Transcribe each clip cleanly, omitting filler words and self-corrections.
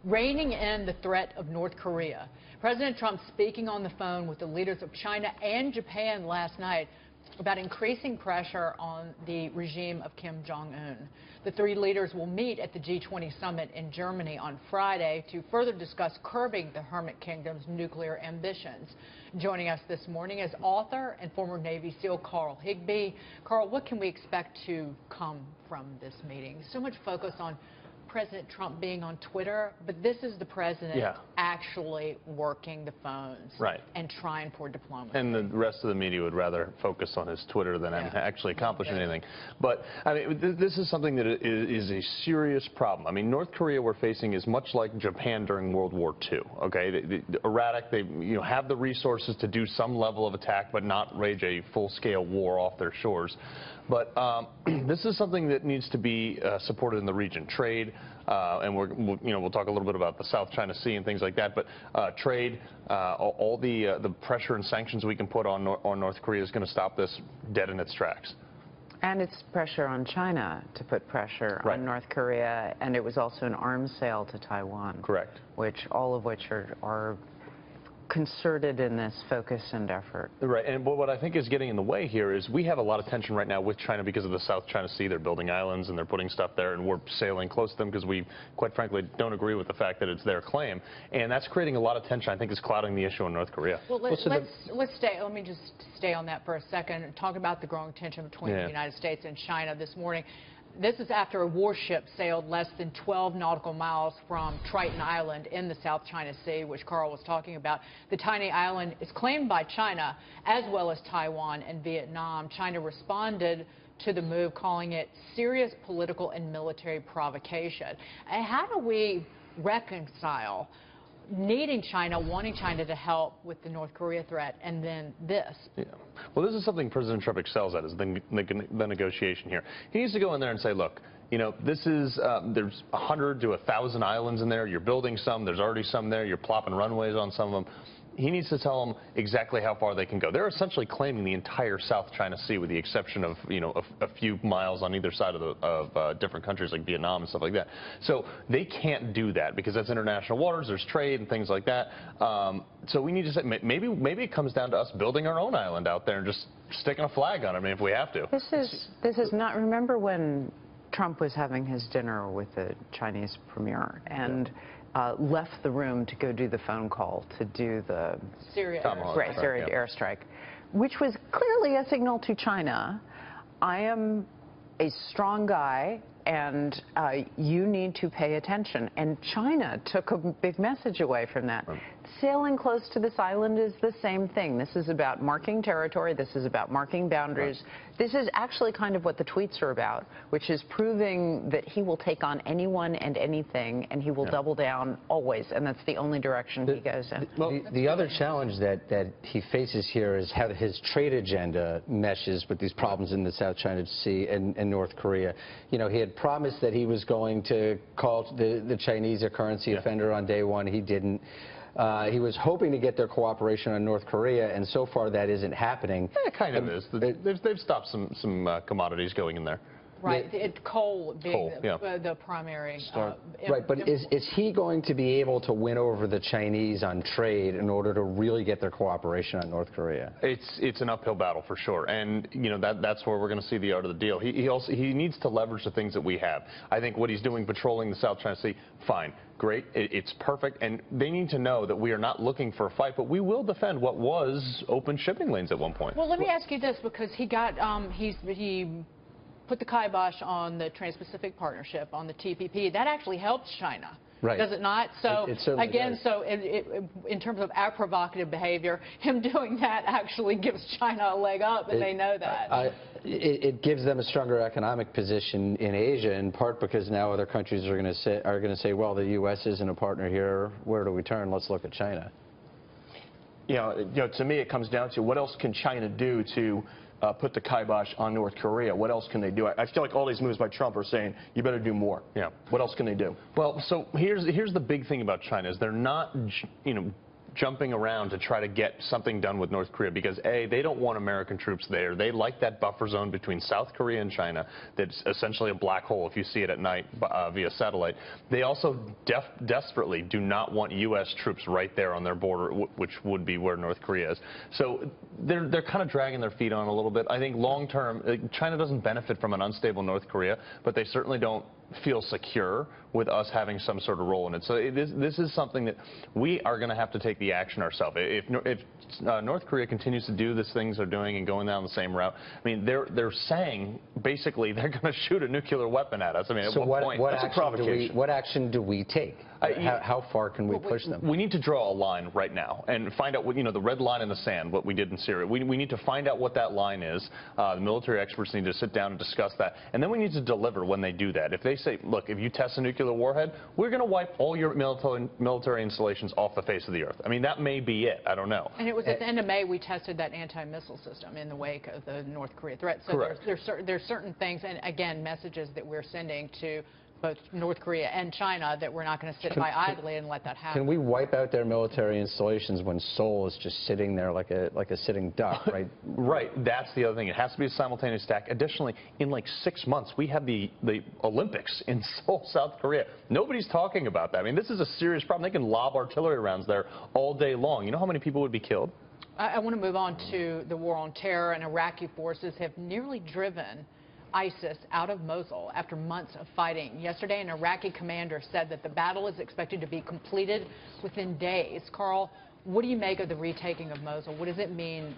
reining in the threat of North Korea. President Trump speaking on the phone with the leaders of China and Japan last night about increasing pressure on the regime of Kim Jong-un. The three leaders will meet at the G20 summit in Germany on Friday to further discuss curbing the Hermit Kingdom's nuclear ambitions. Joining us this morning is author and former Navy SEAL Carl Higbie. Carl, what can we expect to come from this meeting? So much focus on President Trump being on Twitter, but this is the president actually working the phones and trying for diplomacy. And the rest of the media would rather focus on his Twitter than actually accomplishing anything. But I mean, this is something that is a serious problem. I mean, North Korea we're facing is much like Japan during World War II. Okay, erratic. They have the resources to do some level of attack, but not rage a full-scale war off their shores. But this is something that needs to be supported in the region. Trade, and we'll talk a little bit about the South China Sea and things like that. But trade, all the pressure and sanctions we can put on North Korea is going to stop this dead in its tracks. And it's pressure on China to put pressure on North Korea, and it was also an arms sale to Taiwan. Correct. All of which are concerted in this focus and effort. Right, and what I think is getting in the way here is we have a lot of tension right now with China because of the South China Sea. They're building islands and they're putting stuff there, and we're sailing close to them because we, quite frankly, don't agree with the fact that it's their claim. And that's creating a lot of tension, I think, is clouding the issue in North Korea. Well, let me just stay on that for a second and talk about the growing tension between the United States and China this morning. This is after a warship sailed less than 12 nautical miles from Triton Island in the South China Sea, which Carl was talking about. The tiny island is claimed by China, as well as Taiwan and Vietnam. China responded to the move, calling it serious political and military provocation. How do we reconcile needing China, wanting China to help with the North Korea threat, and then this? Well, this is something President Trump excels at, is the negotiation here. He needs to go in there and say, look, this is, there's 100 to 1,000 islands in there. You're building some. There's already some there. You're plopping runways on some of them. He needs to tell them exactly how far they can go. They're essentially claiming the entire South China Sea, with the exception of a few miles on either side of different countries like Vietnam and stuff like that. So they can't do that because that's international waters. There's trade and things like that. So we need to say maybe it comes down to us building our own island out there and just sticking a flag on it. I mean, if we have to. This is not. Remember when Trump was having his dinner with the Chinese premier and left the room to go do the phone call to do the Syria airstrike, which was clearly a signal to China, I am a strong guy and you need to pay attention. And China took a big message away from that. Sailing close to this island is the same thing. This is about marking territory. This is about marking boundaries. This is actually kind of what the tweets are about, which is proving that he will take on anyone and anything, and he will double down always, and that's the only direction he goes in. Well, the other challenge that he faces here is how his trade agenda meshes with these problems in the South China Sea and North Korea. He had promised that he was going to call the Chinese a currency offender on day one. He didn't. He was hoping to get their cooperation on North Korea, and so far that isn't happening. It kind of is. They've stopped some commodities going in there. Right, coal being the primary. Right, but is he going to be able to win over the Chinese on trade in order to really get their cooperation on North Korea? It's an uphill battle for sure, and that's where we're going to see the art of the deal. He needs to leverage the things that we have. I think what he's doing, patrolling the South China Sea, fine, great, it's perfect, and they need to know that we are not looking for a fight, but we will defend what was open shipping lanes at one point. Well, let me ask you this, because he got he put the kibosh on the Trans-Pacific Partnership, on the TPP. That actually helps China, does it not? So again, in terms of our provocative behavior, him doing that actually gives China a leg up, and they know that. It gives them a stronger economic position in Asia, in part because now other countries are going to say, well, the U.S. isn't a partner here. Where do we turn? Let's look at China. To me, it comes down to what else can China do to put the kibosh on North Korea? What else can they do? I feel like all these moves by Trump are saying, you better do more. What else can they do? Well, so here's the big thing about China is they're not, jumping around to try to get something done with North Korea because, A, they don't want American troops there. They like that buffer zone between South Korea and China that's essentially a black hole if you see it at night via satellite. They also desperately do not want U.S. troops right there on their border, which would be where North Korea is. So they're kind of dragging their feet on a little bit. I think long term, China doesn't benefit from an unstable North Korea, but they certainly don't feel secure with us having some sort of role in it. So this is something that we are going to have to take the action ourselves. If North Korea continues to do these things they're doing and going down the same route, I mean, they're saying basically they're going to shoot a nuclear weapon at us. I mean, at what point? What action do we take? How far can we push them? We need to draw a line right now and find out what, the red line in the sand, what we did in Syria. We need to find out what that line is. The military experts need to sit down and discuss that. And then we need to deliver when they do that. If they say, look, if you test a nuclear warhead, we're going to wipe all your military installations off the face of the earth. I mean, that may be it. I don't know. And it was at the end of May we tested that anti-missile system in the wake of the North Korea threat. So there's certain things, and again, messages that we're sending to both North Korea and China that we're not going to sit by idly and let that happen. Can we wipe out their military installations when Seoul is just sitting there like a sitting duck, right? Right. That's the other thing. It has to be a simultaneous attack. Additionally, in like 6 months, we have the Olympics in Seoul, South Korea. Nobody's talking about that. I mean, this is a serious problem. They can lob artillery rounds there all day long. You know how many people would be killed? I want to move on to the war on terror, and Iraqi forces have nearly driven ISIS out of Mosul after months of fighting. Yesterday, an Iraqi commander said that the battle is expected to be completed within days. Carl, what do you make of the retaking of Mosul? What does it mean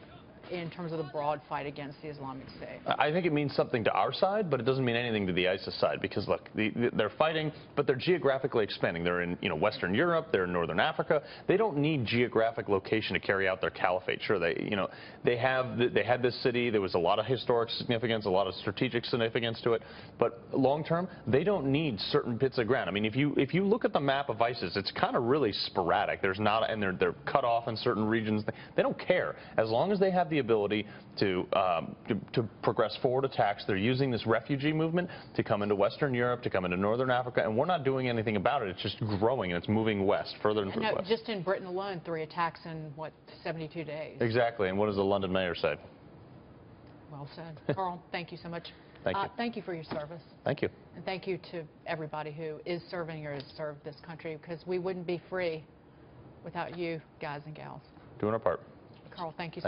in terms of the broad fight against the Islamic State? I think it means something to our side, but it doesn't mean anything to the ISIS side because, look, they're fighting, but they're geographically expanding. They're in Western Europe. They're in Northern Africa. They don't need geographic location to carry out their caliphate. Sure, they had this city. There was a lot of historic significance, a lot of strategic significance to it, but long term, they don't need certain bits of ground. I mean, if you look at the map of ISIS, it's kind of really sporadic. There's not, and they're cut off in certain regions. They don't care as long as they have the ability to progress forward attacks. They're using this refugee movement to come into Western Europe, to come into Northern Africa, and we're not doing anything about it. It's just growing, and it's moving west, further and further west. Just in Britain alone, 3 attacks in, what, 72 days? Exactly, and what does the London mayor say? Well said. Carl, thank you so much. Thank you. Thank you for your service. Thank you. And thank you to everybody who is serving or has served this country, because we wouldn't be free without you guys and gals. Doing our part. Carl, thank you so much.